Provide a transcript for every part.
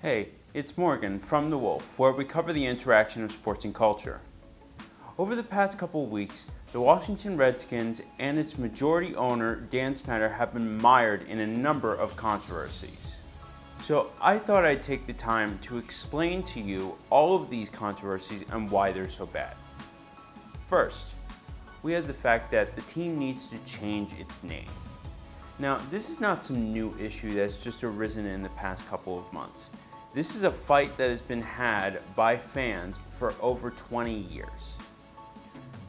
Hey, it's Morgan from The Wolf, where we cover the interaction of sports and culture. Over the past couple of weeks, the Washington Redskins and its majority owner, Dan Snyder, have been mired in a number of controversies. So I thought I'd take the time to explain to you all of these controversies and why they're so bad. First, we have the fact that the team needs to change its name. Now, this is not some new issue that's just arisen in the past couple of months. This is a fight that has been had by fans for over 20 years.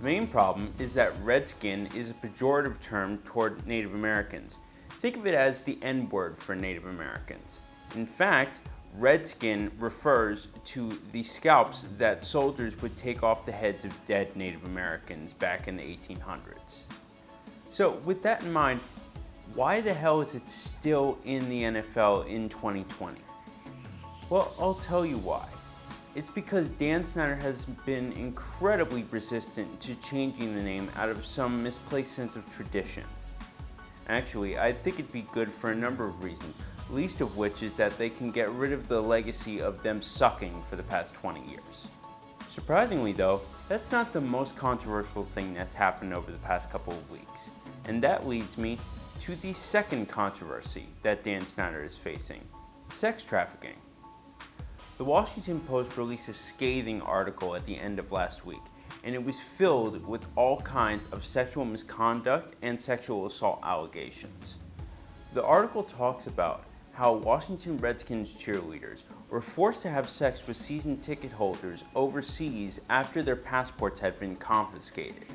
The main problem is that Redskin is a pejorative term toward Native Americans. Think of it as the N-word for Native Americans. In fact, Redskin refers to the scalps that soldiers would take off the heads of dead Native Americans back in the 1800s. So with that in mind, why the hell is it still in the NFL in 2020? Well, I'll tell you why. It's because Dan Snyder has been incredibly resistant to changing the name out of some misplaced sense of tradition. Actually, I think it'd be good for a number of reasons, least of which is that they can get rid of the legacy of them sucking for the past 20 years. Surprisingly though, that's not the most controversial thing that's happened over the past couple of weeks. And that leads me to the second controversy that Dan Snyder is facing: sex trafficking. The Washington Post released a scathing article at the end of last week, and it was filled with all kinds of sexual misconduct and sexual assault allegations. The article talks about how Washington Redskins cheerleaders were forced to have sex with season ticket holders overseas after their passports had been confiscated.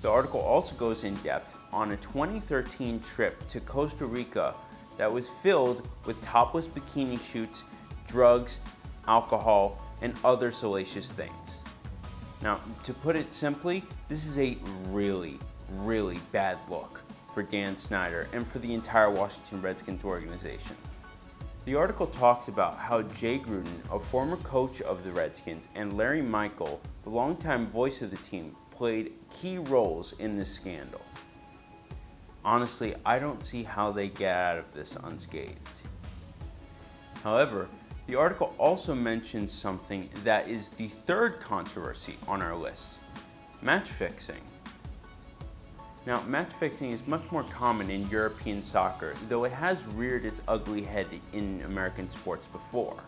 The article also goes in depth on a 2013 trip to Costa Rica that was filled with topless bikini shoots, drugs, alcohol, and other salacious things. Now, to put it simply, this is a really, really bad look for Dan Snyder and for the entire Washington Redskins organization. The article talks about how Jay Gruden, a former coach of the Redskins, and Larry Michael, the longtime voice of the team, played key roles in this scandal. Honestly, I don't see how they get out of this unscathed. However, the article also mentions something that is the third controversy on our list: match fixing. Now, match fixing is much more common in European soccer, though it has reared its ugly head in American sports before.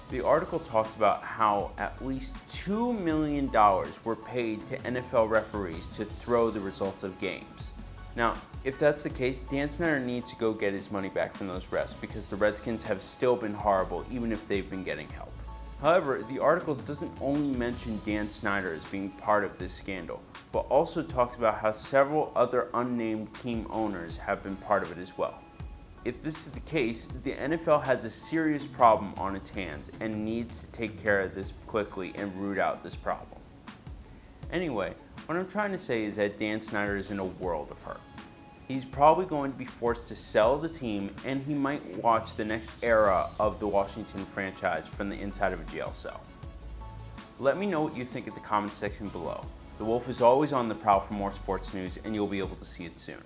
The article talks about how at least $2 million were paid to NFL referees to throw the results of games. Now, if that's the case, Dan Snyder needs to go get his money back from those refs because the Redskins have still been horrible even if they've been getting help. However, the article doesn't only mention Dan Snyder as being part of this scandal, but also talks about how several other unnamed team owners have been part of it as well. If this is the case, the NFL has a serious problem on its hands and needs to take care of this quickly and root out this problem. Anyway, what I'm trying to say is that Dan Snyder is in a world of hurt. He's probably going to be forced to sell the team, and he might watch the next era of the Washington franchise from the inside of a jail cell. Let me know what you think in the comments section below. The Wolf is always on the prowl for more sports news, and you'll be able to see it soon.